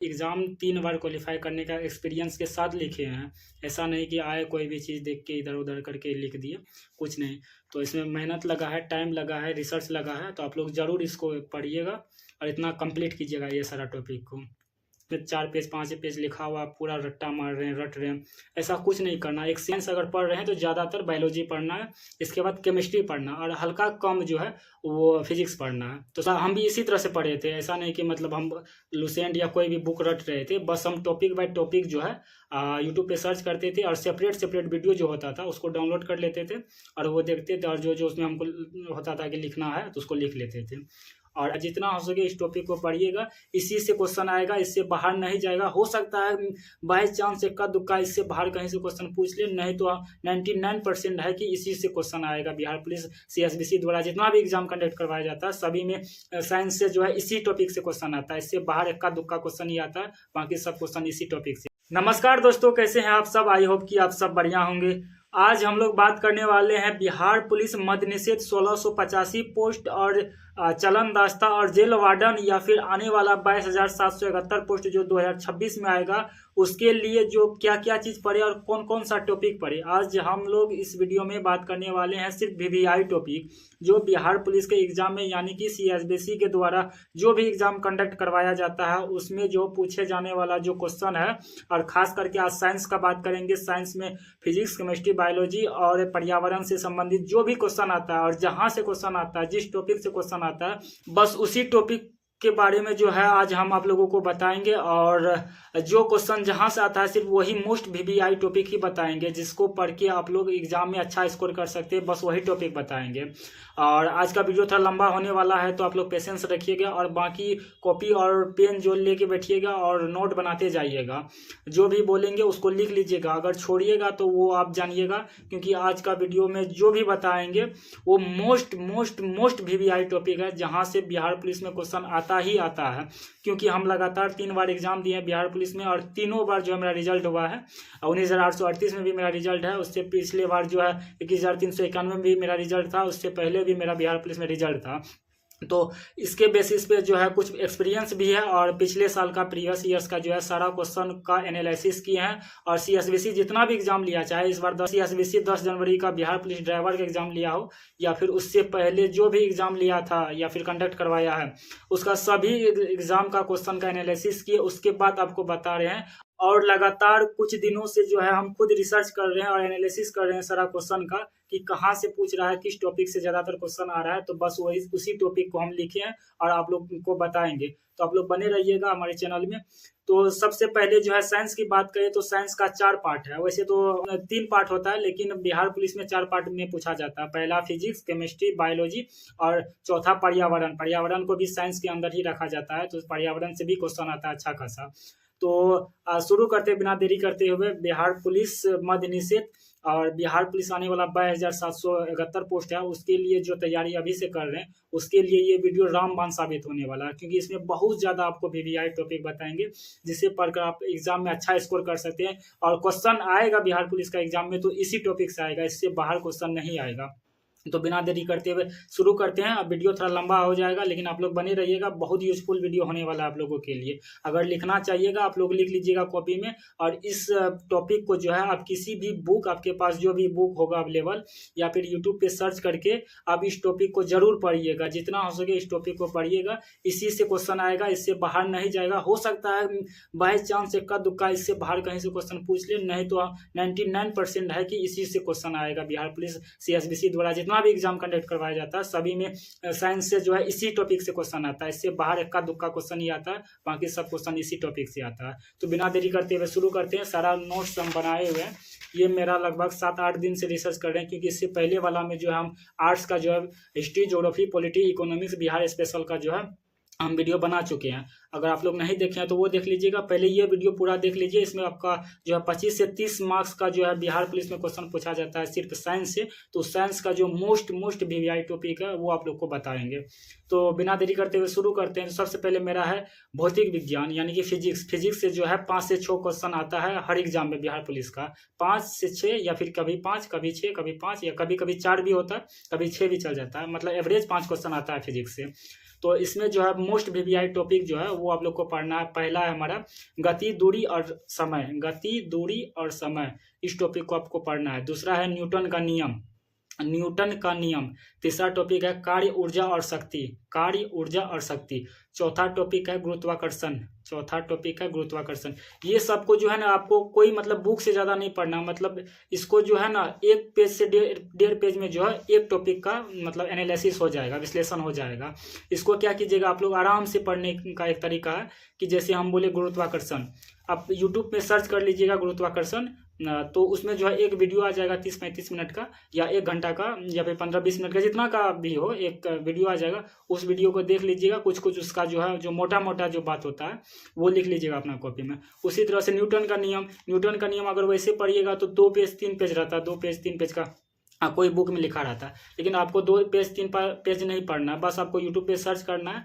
Exam 3 बार qualify करने का experience के साथ लिखे हैं। ऐसा नहीं कि आए कोई भी चीज़ देख के इधर-उधर करके लिख दिए, कुछ नहीं। तो इसमें मेहनत लगा है, टाइम लगा है, रिसर्च लगा है, तो आप लोग ज़रूर इसको पढ़िएगा और इतना कंप्लीट कीजिएगा ये सारा टॉपिक को। फिर 4 पेज 5 पेज लिखा हुआ पूरा रट्टा मार रहे हैं, रट रहे हैं, ऐसा कुछ नहीं करना। एक साइंस अगर पढ़ रहे हैं तो ज़्यादातर बायोलॉजी पढ़ना है, इसके बाद केमिस्ट्री पढ़ना और हल्का कम जो है वो फिजिक्स पढ़ना है। तो हम भी इसी तरह से पढ़े थे, ऐसा नहीं कि मतलब हम लुसेंट या कोई भी बुक रट रहे थे। बस हम टॉपिक बाय टॉपिक जो है यूट्यूब पे सर्च करते थे और सेपरेट वीडियो जो होता था उसको डाउनलोड कर लेते थे और वो देखते थे, और जो जो उसमें हमको होता था कि लिखना है तो उसको लिख लेते थे। और जितना हो सके इस टॉपिक को पढ़िएगा, इसी से क्वेश्चन आएगा, इससे बाहर नहीं जाएगा। हो सकता है बाई चांस इक्का दुक्का इससे बाहर कहीं से क्वेश्चन पूछ ले, नहीं तो 99% है कि इसी से क्वेश्चन आएगा। बिहार पुलिस CSBC द्वारा जितना भी एग्जाम कंडक्ट करवाया जाता है सभी में साइंस से जो है इसी टॉपिक से क्वेश्चन आता है। इससे बाहर इक्का दुक्का क्वेश्चन ही आता है, बाकी सब क्वेश्चन इसी टॉपिक से। नमस्कार दोस्तों, कैसे हैं आप सब? आई होप कि आप सब बढ़िया होंगे। आज हम लोग बात करने वाले हैं बिहार पुलिस मद्य निषेध 1685 पोस्ट और चलन दास्ता और जेल वार्डन, या फिर आने वाला 22,771 पोस्ट जो 2026 में आएगा, उसके लिए जो क्या क्या चीज़ पढ़े और कौन कौन सा टॉपिक पढ़े। आज हम लोग इस वीडियो में बात करने वाले हैं सिर्फ VVI टॉपिक, जो बिहार पुलिस के एग्जाम में यानी कि CSBC के द्वारा जो भी एग्जाम कंडक्ट करवाया जाता है उसमें जो पूछे जाने वाला जो क्वेश्चन है। और खास करके आज साइंस का बात करेंगे। साइंस में फिजिक्स, केमिस्ट्री, बायोलॉजी और पर्यावरण से संबंधित जो भी क्वेश्चन आता है और जहां से क्वेश्चन आता है, जिस टॉपिक से क्वेश्चन आता है, बस उसी टॉपिक के बारे में जो है आज हम आप लोगों को बताएंगे। और जो क्वेश्चन जहां से आता है सिर्फ वही मोस्ट VVI टॉपिक ही बताएंगे, जिसको पढ़ के आप लोग एग्जाम में अच्छा स्कोर कर सकते हैं, बस वही टॉपिक बताएंगे। और आज का वीडियो थोड़ा लंबा होने वाला है तो आप लोग पेशेंस रखिएगा और बाकी कॉपी और पेन जो लेके बैठिएगा और नोट बनाते जाइएगा। जो भी बोलेंगे उसको लिख लीजिएगा, अगर छोड़िएगा तो वो आप जानिएगा, क्योंकि आज का वीडियो में जो भी बताएंगे वो मोस्ट VVI टॉपिक है, जहाँ से बिहार पुलिस में क्वेश्चन आता ही आता है। क्योंकि हम लगातार 3 बार एग्जाम दिए हैं बिहार पुलिस में और तीनों बार जो है मेरा रिजल्ट हुआ है। 19,838 में भी मेरा रिजल्ट है, उससे पिछले बार जो है 21,391 में भी मेरा रिजल्ट था, उससे पहले भी मेरा बिहार पुलिस में रिजल्ट था। तो इसके बेसिस पे जो है कुछ एक्सपीरियंस भी है और पिछले साल का प्रीवियस ईयर्स का जो है सारा क्वेश्चन का एनालिसिस किए हैं। और CSBC जितना भी एग्जाम लिया, चाहे इस बार CSBC 10 जनवरी का बिहार पुलिस ड्राइवर का एग्जाम लिया हो या फिर उससे पहले जो भी एग्जाम लिया था या फिर कंडक्ट करवाया है, उसका सभी एग्जाम का क्वेश्चन का एनालिसिस किए, उसके बाद आपको बता रहे हैं। और लगातार कुछ दिनों से जो है हम खुद रिसर्च कर रहे हैं और एनालिसिस कर रहे हैं सारा क्वेश्चन का कि कहाँ से पूछ रहा है, किस टॉपिक से ज़्यादातर क्वेश्चन आ रहा है। तो बस वही उसी टॉपिक को हम लिखे हैं और आप लोग को बताएंगे, तो आप लोग बने रहिएगा हमारे चैनल में। तो सबसे पहले जो है साइंस की बात करें तो साइंस का 4 पार्ट है। वैसे तो 3 पार्ट होता है, लेकिन बिहार पुलिस में 4 पार्ट में पूछा जाता है। पहला फिजिक्स, केमिस्ट्री, बायोलॉजी और चौथा पर्यावरण। पर्यावरण को भी साइंस के अंदर ही रखा जाता है, तो पर्यावरण से भी क्वेश्चन आता है अच्छा खासा। तो शुरू करते बिना देरी करते हुए बिहार पुलिस मद्य निषेध और बिहार पुलिस आने वाला 22,771 पोस्ट है, उसके लिए जो तैयारी अभी से कर रहे हैं उसके लिए ये वीडियो रामबाण साबित होने वाला है, क्योंकि इसमें बहुत ज़्यादा आपको VVI टॉपिक बताएंगे जिससे पढ़कर आप एग्जाम में अच्छा स्कोर कर सकते हैं। और क्वेश्चन आएगा बिहार पुलिस का एग्जाम में तो इसी टॉपिक से आएगा, इससे बाहर क्वेश्चन नहीं आएगा। तो बिना देरी करते हुए शुरू करते हैं। अब वीडियो थोड़ा लंबा हो जाएगा, लेकिन आप लोग बने रहिएगा, बहुत यूजफुल वीडियो होने वाला है आप लोगों के लिए। अगर लिखना चाहिएगा आप लोग लिख लीजिएगा कॉपी में, और इस टॉपिक को जो है आप किसी भी बुक, आपके पास जो भी बुक होगा अवेलेबल, या फिर यूट्यूब पे सर्च करके आप इस टॉपिक को जरूर पढ़िएगा। जितना हो सके इस टॉपिक को पढ़िएगा, इसी से क्वेश्चन आएगा, इससे बाहर नहीं जाएगा। हो सकता है बाई चांस इक्का दुक्का इससे बाहर कहीं से क्वेश्चन पूछ ले, नहीं तो 99% है कि इसी से क्वेश्चन आएगा। बिहार पुलिस CSBC द्वारा जितना भी एग्जाम कंडक्ट करवाया जाता है सभी में साइंस से जो है इसी टॉपिक से क्वेश्चन आता है, इससे बाहर इक्का दुक्का क्वेश्चन ही आता है, बाकी सब क्वेश्चन इसी टॉपिक से आता है। तो बिना देरी करते हुए शुरू करते हैं। सारा नोट्स हम बनाए हुए हैं, ये मेरा लगभग 7-8 दिन से रिसर्च कर रहे हैं, क्योंकि इससे पहले वाला में जो है हम आर्ट्स का जो है history, geography, polity, economics, Bihar special का जो है हम वीडियो बना चुके हैं। अगर आप लोग नहीं देखे हैं तो वो देख लीजिएगा, पहले ये वीडियो पूरा देख लीजिए। इसमें आपका जो है 25 से 30 मार्क्स का जो है बिहार पुलिस में क्वेश्चन पूछा जाता है सिर्फ साइंस से। तो साइंस का जो मोस्ट VVI टॉपिक है वो आप लोग को बताएंगे। तो बिना देरी करते हुए शुरू करते हैं। तो सबसे पहले मेरा है भौतिक विज्ञान यानी कि फिजिक्स। फिजिक्स से जो है 5 से 6 क्वेश्चन आता है हर एग्जाम में बिहार पुलिस का। 5 से 6 या फिर कभी 5, कभी 6, कभी 5 या कभी 4 भी होता है, कभी 6 भी चल जाता है। मतलब एवरेज 5 क्वेश्चन आता है फिजिक्स से। तो इसमें जो है मोस्ट वीवीआई टॉपिक जो है वो आप लोग को पढ़ना है। पहला है हमारा गति, दूरी और समय, गति, दूरी और समय, इस टॉपिक को आपको पढ़ना है। दूसरा है न्यूटन का नियम, न्यूटन का नियम। तीसरा टॉपिक है कार्य, ऊर्जा और शक्ति, कार्य, ऊर्जा और शक्ति। चौथा टॉपिक है गुरुत्वाकर्षण, चौथा टॉपिक है गुरुत्वाकर्षण। ये सबको जो है ना आपको कोई मतलब बुक से ज़्यादा नहीं पढ़ना, मतलब इसको जो है ना एक पेज से डेढ़ पेज में जो है एक टॉपिक का मतलब एनालिसिस हो जाएगा, विश्लेषण हो जाएगा। इसको क्या कीजिएगा आप लोग आराम से पढ़ने का एक तरीका है कि जैसे हम बोले गुरुत्वाकर्षण, आप यूट्यूब में सर्च कर लीजिएगा गुरुत्वाकर्षण, तो उसमें जो है एक वीडियो आ जाएगा 30-35 मिनट का या 1 घंटा का या फिर 15-20 मिनट का, जितना का भी हो, एक वीडियो आ जाएगा। उस वीडियो को देख लीजिएगा, कुछ कुछ उसका जो है जो मोटा मोटा जो बात होता है वो लिख लीजिएगा अपना कॉपी में। उसी तरह से न्यूटन का नियम, न्यूटन का नियम अगर वैसे पढ़िएगा तो 2 पेज 3 पेज रहता है, 2 पेज 3 पेज का कोई बुक में लिखा रहता है। लेकिन आपको 2 पेज 3 पेज नहीं पढ़ना है, बस आपको यूट्यूब पे सर्च करना है,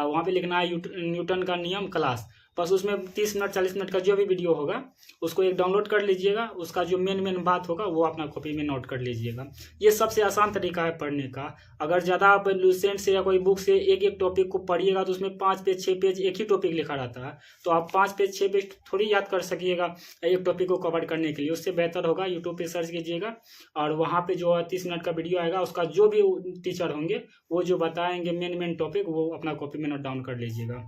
वहाँ पे लिखना है न्यूटन का नियम क्लास, बस उसमें 30 मिनट 40 मिनट का जो भी वीडियो होगा उसको एक डाउनलोड कर लीजिएगा, उसका जो मेन बात होगा वो अपना कॉपी में नोट कर लीजिएगा। ये सबसे आसान तरीका है पढ़ने का। अगर ज़्यादा आप लूसेंट से या कोई बुक से एक एक टॉपिक को पढ़िएगा तो उसमें 5 पेज 6 पेज एक ही टॉपिक लिखा रहता है, तो आप 5 पेज 6 पेज थोड़ी याद कर सकिएगा एक टॉपिक को कवर करने के लिए। उससे बेहतर होगा यूट्यूब पे सर्च कीजिएगा और वहाँ पे जो 30 मिनट का वीडियो आएगा, उसका जो भी टीचर होंगे वो जो बताएंगे मेन टॉपिक, वो अपना कॉपी में नोट डाउन कर लीजिएगा।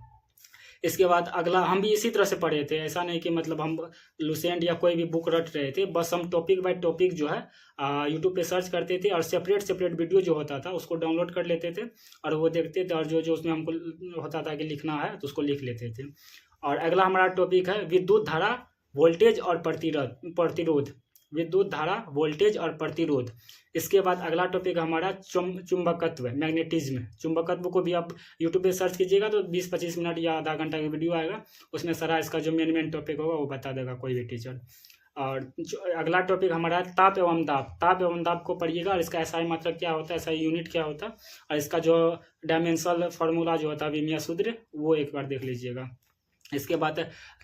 इसके बाद अगला, हम भी इसी तरह से पढ़े थे, ऐसा नहीं कि मतलब हम लूसेंट या कोई भी बुक रट रहे थे, बस हम टॉपिक बाय टॉपिक जो है यूट्यूब पे सर्च करते थे और सेपरेट वीडियो जो होता था उसको डाउनलोड कर लेते थे और वो देखते थे, और जो उसमें हमको होता था कि लिखना है तो उसको लिख लेते थे। और अगला हमारा टॉपिक है विद्युत धारा, वोल्टेज और प्रतिरोध, विद्युत धारा, वोल्टेज और प्रतिरोध। इसके बाद अगला टॉपिक हमारा चुंबकत्व, मैग्नेटिज्म। चुंबकत्व को भी आप यूट्यूब पे सर्च कीजिएगा तो 20-25 मिनट या आधा घंटा का वीडियो आएगा, उसमें सारा इसका जो मेन टॉपिक होगा वो बता देगा कोई भी टीचर। और अगला टॉपिक हमारा है ताप एवं दाब। ताप एवं दाब को पढ़िएगा और इसका एसआई मात्रक क्या होता है, एसआई यूनिट क्या होता है, और इसका जो डायमेंशनल फार्मूला जो होता है विमीय सूत्र, वो एक बार देख लीजिएगा। इसके बाद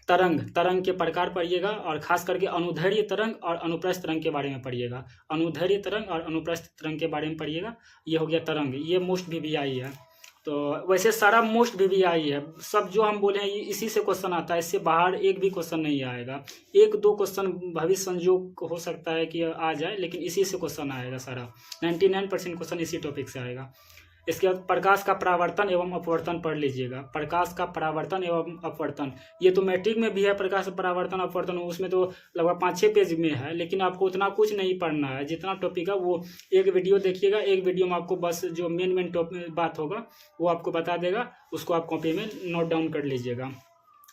तरंग के प्रकार पढ़िएगा और खास करके अनुदैर्ध्य तरंग और अनुप्रस्थ तरंग के बारे में पढ़िएगा। अनुदैर्ध्य तरंग और अनुप्रस्थ तरंग के बारे में पढ़िएगा। ये हो गया तरंग, ये मोस्ट वीवीआई है। तो वैसे सारा मोस्ट वीवीआई है, सब जो हम बोले हैं इसी से क्वेश्चन आता है, इससे बाहर एक भी क्वेश्चन नहीं आएगा। 1-2 क्वेश्चन भविष्य संयोग हो सकता है कि आ जाए, लेकिन इसी से क्वेश्चन आएगा सारा, 99% क्वेश्चन इसी टॉपिक से आएगा। इसके बाद प्रकाश का परावर्तन एवं अपवर्तन पढ़ लीजिएगा। प्रकाश का परावर्तन एवं अपवर्तन, ये तो मैट्रिक में भी है, प्रकाश परावर्तन अपवर्तन, उसमें तो लगभग 5-6 पेज में है, लेकिन आपको उतना कुछ नहीं पढ़ना है। जितना टॉपिक है वो एक वीडियो देखिएगा, एक वीडियो में आपको बस जो मेन टॉपिक बात होगा वो आपको बता देगा, उसको आप कॉपी में नोट डाउन कर लीजिएगा।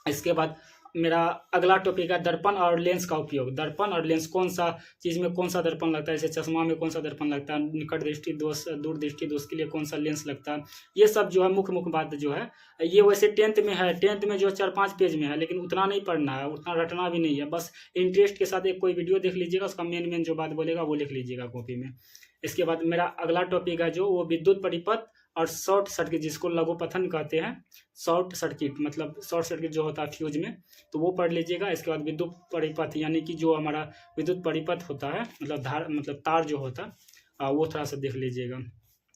इसके बाद मेरा अगला टॉपिक है दर्पण और लेंस का उपयोग। दर्पण और लेंस, कौन सा चीज़ में कौन सा दर्पण लगता है, जैसे चश्मा में कौन सा दर्पण लगता है, निकट दृष्टि दोष, दूर दृष्टि दोष के लिए कौन सा लेंस लगता है, ये सब जो है मुख्य बात जो है, ये वैसे 10th में है, 10th में जो 4-5 पेज में है, लेकिन उतना नहीं पढ़ना है, उतना रटना भी नहीं है, बस इंटरेस्ट के साथ एक कोई वीडियो देख लीजिएगा, उसका मेन जो बात बोलेगा वो लिख लीजिएगा कॉपी में। इसके बाद मेरा अगला टॉपिक है जो वो विद्युत परिपथ और शॉर्ट सर्किट, जिसको लघु पथन कहते हैं, शॉर्ट सर्किट मतलब शॉर्ट सर्किट जो होता है फ्यूज में, तो वो पढ़ लीजिएगा। इसके बाद विद्युत परिपथ, यानी कि जो हमारा विद्युत परिपथ होता है, मतलब तार जो होता है, वो थोड़ा सा देख लीजिएगा।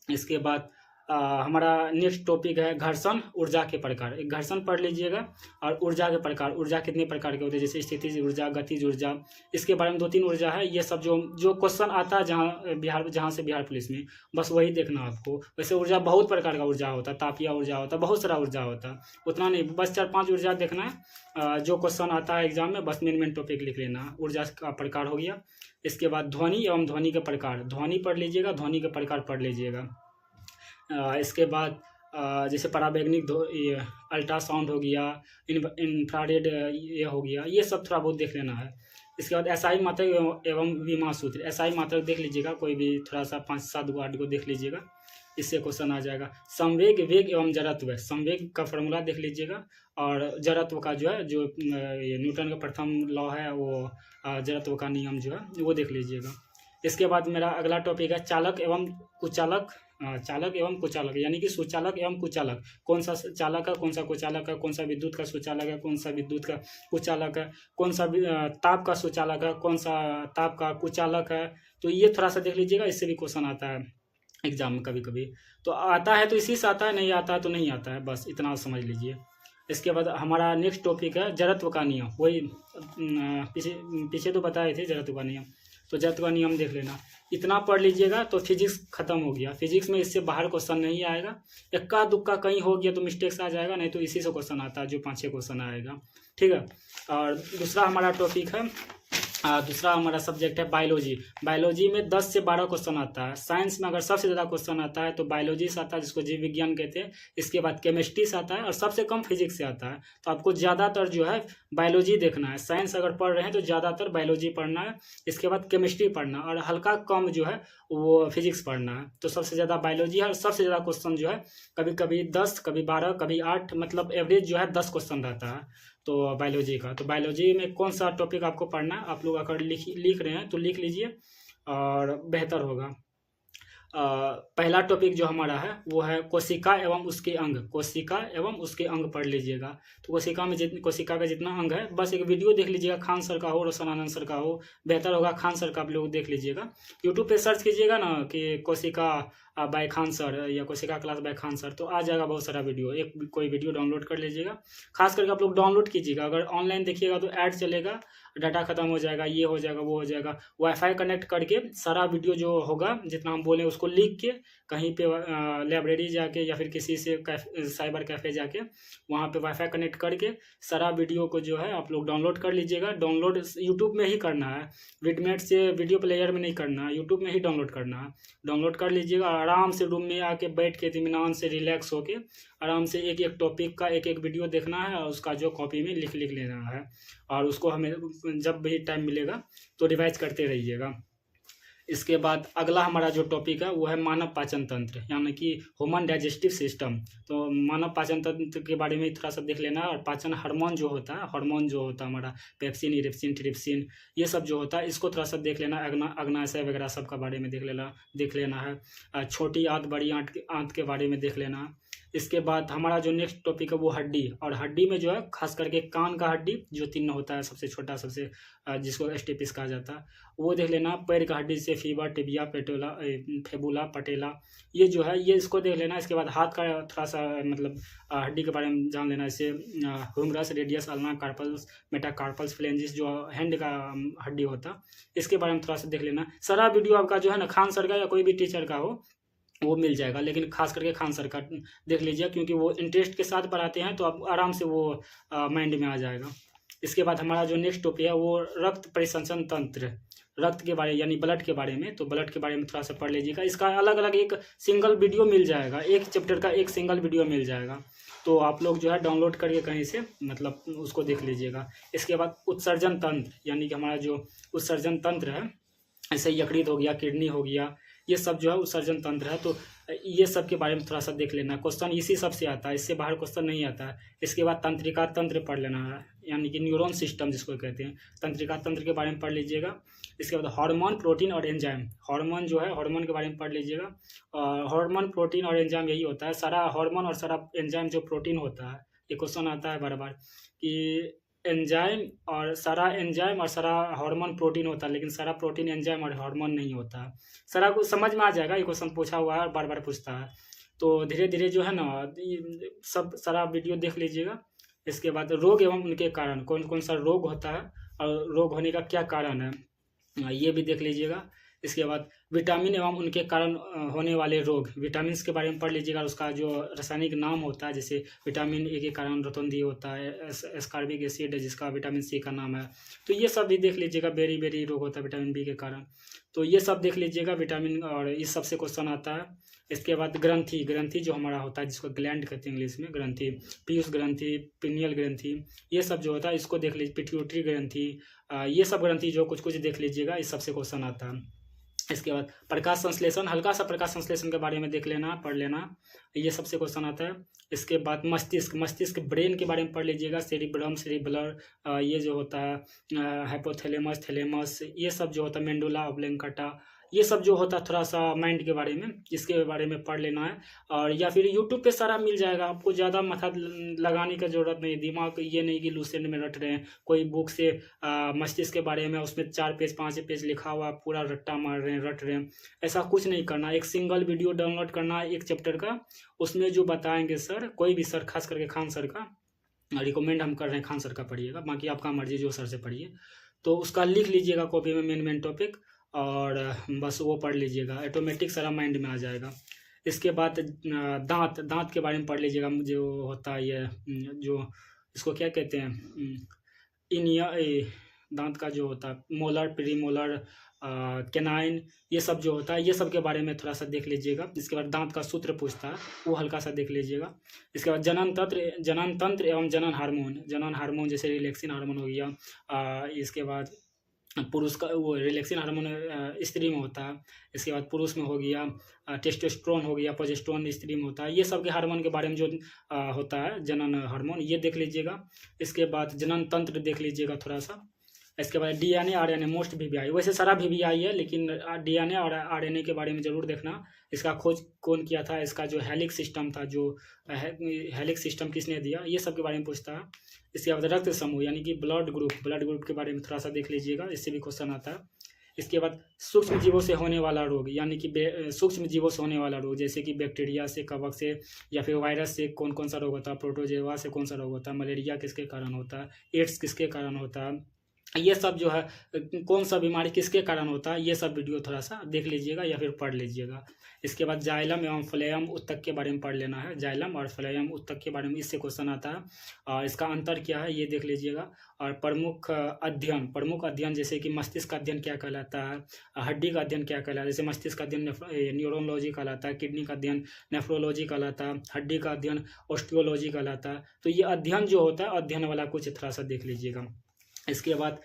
इसके बाद हमारा नेक्स्ट टॉपिक है घर्षण, ऊर्जा के प्रकार। एक घर्षण पढ़ लीजिएगा और ऊर्जा के प्रकार, ऊर्जा कितने प्रकार के होते हैं, जैसे स्थितिज ऊर्जा, गतिज ऊर्जा, इसके बारे में 2-3 ऊर्जा है। ये सब जो क्वेश्चन आता है जहाँ से बिहार पुलिस में, बस वही देखना आपको। वैसे ऊर्जा बहुत प्रकार का ऊर्जा होता है, तापीय ऊर्जा होता है, बहुत सारा ऊर्जा होता है, उतना नहीं, बस 4-5 ऊर्जा देखना है। जो क्वेश्चन आता है एग्जाम में बस मेन टॉपिक लिख लेना। ऊर्जा का प्रकार हो गया। इसके बाद ध्वनि एवं ध्वनि के प्रकार, ध्वनि पढ़ लीजिएगा, ध्वनि के प्रकार पढ़ लीजिएगा। इसके बाद जैसे पराबैंगनिक अल्ट्रासाउंड हो गया, इंफ्रारेड ये हो गया, ये सब थोड़ा बहुत देख लेना है। इसके बाद एसआई मात्रक एवं विमा सूत्र, एसआई मात्रक देख लीजिएगा, कोई भी थोड़ा सा 5-7 गो 8 गो देख लीजिएगा, इससे क्वेश्चन आ जाएगा। संवेग, वेग एवं जड़त्व, संवेग का फॉर्मूला देख लीजिएगा, और जड़त्व का जो है, जो न्यूटन का प्रथम लॉ है, वो जड़त्व का नियम जो है वो देख लीजिएगा। इसके बाद मेरा अगला टॉपिक है चालक एवं कुचालक, चालक एवं कुचालक, यानी कि सुचालक एवं कुचालक, कौन सा चालक है, कौन सा कुचालक है, कौन सा विद्युत का सुचालक है, कौन सा विद्युत का कुचालक है, कौन सा ताप का सुचालक है, कौन सा ताप का कुचालक है, तो ये थोड़ा सा देख लीजिएगा, इससे भी क्वेश्चन आता है। एग्जाम में कभी कभी। तो आता है तो इसी से आता है, नहीं आता है तो नहीं आता है, बस इतना समझ लीजिए। इसके बाद हमारा नेक्स्ट टॉपिक है जड़त्व का नियम। वही पीछे पीछे तो बताए थे जड़त्व का नियम, तो जड़त्व का नियम देख लेना। इतना पढ़ लीजिएगा तो फिजिक्स खत्म हो गया। फिजिक्स में इससे बाहर क्वेश्चन नहीं आएगा, इक्का दुक्का कहीं हो गया तो मिस्टेक्स आ जाएगा, नहीं तो इसी से क्वेश्चन आता है जो 5-6 क्वेश्चन आएगा, ठीक है। और दूसरा हमारा टॉपिक है, दूसरा हमारा सब्जेक्ट है बायोलॉजी। बायोलॉजी में 10 से 12 क्वेश्चन आता है। साइंस में अगर सबसे ज़्यादा क्वेश्चन आता है तो बायोलॉजी से आता है, जिसको जीव विज्ञान कहते हैं। इसके बाद केमिस्ट्री से आता है और सबसे कम फिजिक्स से आता है। तो आपको ज़्यादातर जो है बायोलॉजी देखना है। साइंस अगर पढ़ रहे हैं तो ज़्यादातर बायोलॉजी पढ़ना है, इसके बाद केमिस्ट्री पढ़ना और हल्का कम जो है वो फिजिक्स पढ़ना है। तो सबसे ज़्यादा बायोलॉजी है और सबसे ज़्यादा क्वेश्चन जो है कभी कभी 10, कभी 12, कभी 8, मतलब एवरेज जो है 10 क्वेश्चन रहता है तो बायोलॉजी का। तो बायोलॉजी में कौन सा टॉपिक आपको पढ़ना है, आप लोग अगर लिख रहे हैं तो लिख लीजिए और बेहतर होगा। पहला टॉपिक जो हमारा है वो है कोशिका एवं उसके अंग। कोशिका एवं उसके अंग पढ़ लीजिएगा। तो कोशिका का जितना अंग है, बस एक वीडियो देख लीजिएगा, खान सर का हो, रोशन आनंद सर का हो, बेहतर होगा खान सर का आप लोग देख लीजिएगा। यूट्यूब पे सर्च कीजिएगा ना कि कोशिका बाय खान सर या कोशिका क्लास बाय खान सर, तो आ जाएगा बहुत सारा वीडियो। एक कोई वीडियो डाउनलोड कर लीजिएगा, खास करके आप लोग डाउनलोड कीजिएगा। अगर ऑनलाइन देखिएगा तो ऐड चलेगा, डाटा खत्म हो जाएगा, ये हो जाएगा, वो हो जाएगा। वाईफाई कनेक्ट करके सारा वीडियो जो होगा जितना हम बोले उसको लिख के कहीं पे लाइब्रेरी जाके या फिर किसी से साइबर कैफ़े जाके वहाँ पे वाईफाई कनेक्ट करके सारा वीडियो को जो है आप लोग डाउनलोड कर लीजिएगा। डाउनलोड यूट्यूब में ही करना है, विडमेट से वीडियो प्लेयर में नहीं करना है, यूट्यूब में ही डाउनलोड करना है। डाउनलोड कर लीजिएगा, आराम से रूम में आके बैठ के इत्मीनान से रिलैक्स होके आराम से एक एक टॉपिक का एक एक वीडियो देखना है और उसका जो कॉपी में लिख लेना है। और उसको हमें जब भी टाइम मिलेगा तो रिवाइज करते रहिएगा। इसके बाद अगला हमारा जो टॉपिक है वो है मानव पाचन तंत्र, यानी कि ह्यूमन डाइजेस्टिव सिस्टम। तो मानव पाचन तंत्र के बारे में थोड़ा सा देख लेना है। और पाचन हार्मोन जो होता है, हमारा पेप्सिन, इरिप्सिन, ट्रिप्सिन, ये सब जो होता है इसको थोड़ा सा देख लेना। अग्नाशय वगैरह सब का बारे में देख लेना है। छोटी आंत, बड़ी आंत के बारे में देख लेना। इसके बाद हमारा जो नेक्स्ट टॉपिक है वो हड्डी। और हड्डी में जो है खास करके कान का हड्डी जो 3 होता है, सबसे छोटा, सबसे जिसको स्टेपिस कहा जाता है, वो देख लेना। पैर का हड्डी से फीवर, टिबिया, फेबुला, पटेला, ये जो है ये इसको देख लेना। इसके बाद हाथ का थोड़ा सा मतलब हड्डी के बारे में जान लेना। इससे humerus, radius, ulna, carpals, metacarpals, phalanges जो हैंड का हड्डी होता, इसके बारे में थोड़ा सा देख लेना। सारा वीडियो आपका जो है ना खान सर का या कोई भी टीचर का हो वो मिल जाएगा, लेकिन खास करके खान सर का देख लीजिए क्योंकि वो इंटरेस्ट के साथ पढ़ाते हैं तो आप आराम से वो माइंड में आ जाएगा। इसके बाद हमारा जो नेक्स्ट टॉपिक है वो रक्त परिसंचरण तंत्र, रक्त के बारे यानी ब्लड के बारे में। तो ब्लड के बारे में थोड़ा सा पढ़ लीजिएगा। इसका अलग अलग एक सिंगल वीडियो मिल जाएगा, एक चैप्टर का एक सिंगल वीडियो मिल जाएगा। तो आप लोग जो है डाउनलोड करके कहीं से मतलब उसको देख लीजिएगा। इसके बाद उत्सर्जन तंत्र, यानी कि हमारा जो उत्सर्जन तंत्र है, ऐसे यकृत हो गया, किडनी हो गया, ये सब जो है उत्सर्जन तंत्र है। तो ये सब के बारे में थोड़ा सा देख लेना। क्वेश्चन इसी सब से आता है, इससे बाहर क्वेश्चन नहीं आता है। इसके बाद तंत्रिका तंत्र पढ़ लेना है, यानी कि न्यूरॉन सिस्टम जिसको कहते हैं, तंत्रिका तंत्र के बारे में पढ़ लीजिएगा। इसके बाद हार्मोन, प्रोटीन और एंजाइम। हार्मोन जो है, हार्मोन के बारे में पढ़ लीजिएगा। और हार्मोन, प्रोटीन और एंजाइम यही होता है। सारा हार्मोन और सारा एंजाइम जो प्रोटीन होता है, ये क्वेश्चन आता है बार बार कि एंजाइम और सारा हार्मोन प्रोटीन होता है, लेकिन सारा प्रोटीन एंजाइम और हार्मोन नहीं होता है। सारा कुछ समझ में आ जाएगा, ये क्वेश्चन पूछा हुआ है और बार बार पूछता है। तो धीरे धीरे जो है ना सब सारा वीडियो देख लीजिएगा। इसके बाद रोग एवं उनके कारण, कौन कौन सा रोग होता है और रोग होने का क्या कारण है, ये भी देख लीजिएगा। इसके बाद विटामिन एवं उनके कारण होने वाले रोग, विटामिन के बारे में पढ़ लीजिएगा। उसका जो रासायनिक नाम होता है, जैसे विटामिन ए के कारण रोतुंदी होता है, एस्कॉर्बिक एसिड है जिसका विटामिन सी का नाम है। तो ये सब भी देख लीजिएगा। बेरी रोग होता है विटामिन बी के कारण, तो ये सब देख लीजिएगा विटामिन, और इस सब से क्वेश्चन आता है। इसके बाद ग्रंथि जो हमारा होता है जिसको ग्लैंड कहते हैं इंग्लिश में, ग्रंथि, पीयूष ग्रंथि, पिनियल ग्रंथि, ये सब जो होता है इसको देख लीजिए। पिट्यूटरी ग्रंथि, ये सब ग्रंथि जो कुछ देख लीजिएगा, इस सबसे क्वेश्चन आता है। इसके बाद प्रकाश संश्लेषण, हल्का सा प्रकाश संश्लेषण के बारे में देख लेना, पढ़ लेना, ये सबसे क्वेश्चन आता है। इसके बाद मस्तिष्क ब्रेन के बारे में पढ़ लीजिएगा। सेरिब्रम, सेरिबलर, ये जो होता है हाइपोथैलेमस, थैलेमस, ये सब जो होता है, मेंडुला ऑब्लिंगटा, ये सब जो होता है थोड़ा सा माइंड के बारे में, इसके बारे में पढ़ लेना है। और या फिर यूट्यूब पे सारा मिल जाएगा, आपको ज़्यादा माथा लगाने का ज़रूरत नहीं, दिमाग ये नहीं कि लूसेंट में रट रहे हैं, कोई बुक से मस्तिष्क के बारे में उसमें 4 पेज 5 पेज लिखा हुआ पूरा रट्टा मार रहे हैं, रट रहे हैं, ऐसा कुछ नहीं करना। एक सिंगल वीडियो डाउनलोड करना है 1 चैप्टर का, उसमें जो बताएंगे सर, कोई भी सर, खास करके खान सर का रिकमेंड हम कर रहे हैं, खान सर का पढ़िएगा, बाकी आपका मर्जी जो सर से पढ़िए। तो उसका लिख लीजिएगा कॉपी में मेन टॉपिक, और बस वो पढ़ लीजिएगा, ऑटोमेटिक सारा माइंड में आ जाएगा। इसके बाद दांत के बारे में पढ़ लीजिएगा, जो होता है ये जो इसको क्या कहते हैं, दांत का जो होता है मोलर, प्री मोलर, कैनाइन, ये सब जो होता है, ये सब के बारे में थोड़ा सा देख लीजिएगा। इसके बाद दांत का सूत्र पूछता है, वो हल्का सा देख लीजिएगा। इसके बाद जनन तंत्र एवं जनन हार्मोन जैसे रिलैक्सिन हार्मोन हो गया। इसके बाद पुरुष का वो रिलैक्सिन हार्मोन स्त्री में होता है। इसके बाद पुरुष में हो गया टेस्टोस्टेरोन हो गया, प्रोजेस्टेरोन स्त्री में होता है। ये सब के हार्मोन के बारे में जो होता है जनन हार्मोन, ये देख लीजिएगा। इसके बाद जनन तंत्र देख लीजिएगा थोड़ा सा। इसके बाद डीएनए आरएनए, मोस्ट वीवीआई, वैसे सारा वीवीआई है, लेकिन डीएनए और आरएनए के बारे में ज़रूर देखना। इसका खोज कौन किया था, इसका जो हेलिक्स सिस्टम था, जो हेलिक्स सिस्टम किसने दिया, ये सब के बारे में पूछता है। इसके बाद रक्त समूह यानी कि ब्लड ग्रुप के बारे में थोड़ा सा देख लीजिएगा, इससे भी क्वेश्चन आता है। इसके बाद सूक्ष्म जीवों से होने वाला रोग, यानी कि सूक्ष्म जीवों से होने वाला रोग, जैसे कि बैक्टीरिया से, कवक से, या फिर वायरस से कौन कौन सा रोग होता है, प्रोटोजोआ से कौन सा रोग होता है, मलेरिया किसके कारण होता है, एड्स किसके कारण होता है, ये सब जो है कौन सा बीमारी किसके कारण होता है, ये सब वीडियो थोड़ा सा देख लीजिएगा या फिर पढ़ लीजिएगा। इसके बाद जाइलम एवं फ्लोएम उत्तक के बारे में पढ़ लेना है, जाइलम और फ्लोएम उत्तक के बारे में इससे क्वेश्चन आता है, और इसका अंतर क्या है ये देख लीजिएगा। और प्रमुख अध्ययन जैसे कि मस्तिष्क का अध्ययन क्या कहलाता है, हड्डी का अध्ययन क्या कहलाता है, जैसे मस्तिष्क का अध्ययन न्यूरोलॉजी कहलाता है, किडनी का अध्ययन नेफ्रोलॉजी कहलाता है, हड्डी का अध्ययन ऑस्टियोलॉजी कहलाता है। तो ये अध्ययन जो होता है, अध्ययन वाला कुछ थोड़ा सा देख लीजिएगा। इसके बाद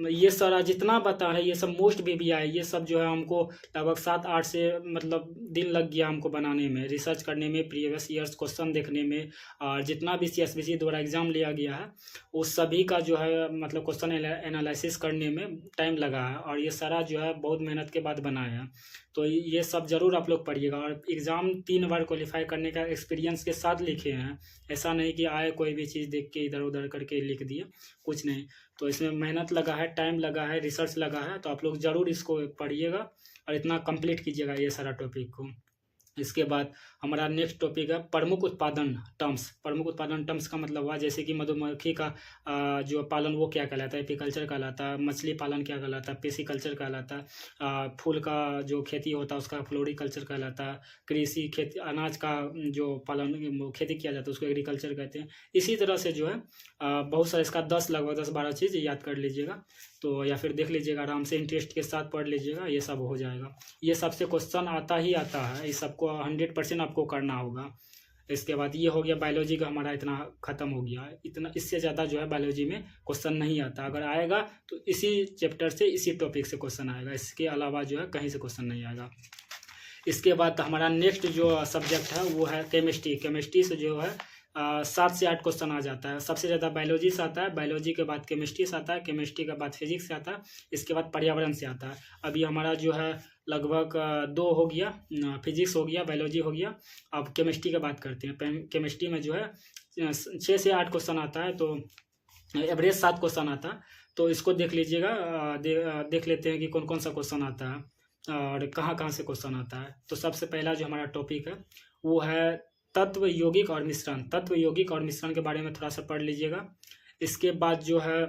ये सारा जितना बता है ये सब मोस्ट वीवीआई, ये सब जो है हमको लगभग 7-8 से मतलब दिन लग गया हमको बनाने में, रिसर्च करने में, प्रीवियस ईयर्स क्वेश्चन देखने में, और जितना भी CSBC द्वारा एग्ज़ाम लिया गया है उस सभी का जो है मतलब क्वेश्चन एनालिसिस करने में टाइम लगा है, और ये सारा जो है बहुत मेहनत के बाद बनाया है। तो ये सब ज़रूर आप लोग पढ़िएगा। और एग्ज़ाम 3 बार क्वालिफाई करने का एक्सपीरियंस के साथ लिखे हैं, ऐसा नहीं कि आए कोई भी चीज़ देख के इधर उधर करके लिख दिए, कुछ नहीं। तो इसमें मेहनत लगा है, टाइम लगा है, रिसर्च लगा है, तो आप लोग ज़रूर इसको पढ़िएगा और इतना कंप्लीट कीजिएगा ये सारा टॉपिक को। इसके बाद हमारा नेक्स्ट टॉपिक है प्रमुख उत्पादन टर्म्स का मतलब हुआ जैसे कि मधुमक्खी का जो पालन वो क्या कहलाता है, एपीकल्चर कहलाता है, मछली पालन क्या कहलाता है, पेसिकल्चर कहलाता है, फूल का जो खेती होता है उसका फ्लोरिकल्चर कहलाता है, कृषि खेती अनाज का जो पालन खेती किया जाता है उसको एग्रीकल्चर कहते हैं। इसी तरह से जो है बहुत सारे, इसका लगभग 10-12 चीज़ याद कर लीजिएगा, तो या फिर देख लीजिएगा आराम से, इंटरेस्ट के साथ पढ़ लीजिएगा, ये सब हो जाएगा। ये सबसे क्वेश्चन आता ही आता है, इस सबको 100% आपको करना होगा। इसके बाद ये हो गया बायोलॉजी का, हमारा इतना ख़त्म हो गया है, इतना इससे ज़्यादा जो है बायोलॉजी में क्वेश्चन नहीं आता। अगर आएगा तो इसी चैप्टर से, इसी टॉपिक से क्वेश्चन आएगा, इसके अलावा जो है कहीं से क्वेश्चन नहीं आएगा। इसके बाद हमारा नेक्स्ट जो सब्जेक्ट है वो है केमिस्ट्री से जो है 7 से 8 क्वेश्चन आ जाता है। सबसे ज़्यादा बायोलॉजी से आता है, बायोलॉजी के बाद केमिस्ट्री से आता है, केमिस्ट्री के बाद फिजिक्स से आता है, इसके बाद पर्यावरण से आता है। अभी हमारा जो है लगभग 2 हो गया, फिजिक्स हो गया, बायोलॉजी हो गया। अब केमिस्ट्री की बात करते हैं। केमिस्ट्री में जो है 6 से 8 क्वेश्चन आता है, तो एवरेज 7 क्वेश्चन आता है। तो इसको देख लीजिएगा, देख लेते हैं कि कौन कौन सा क्वेश्चन आता है और कहाँ कहाँ से क्वेश्चन आता है। तो सबसे पहला जो हमारा टॉपिक है वो है तत्व यौगिक और मिश्रण के बारे में थोड़ा सा पढ़ लीजिएगा। इसके बाद जो है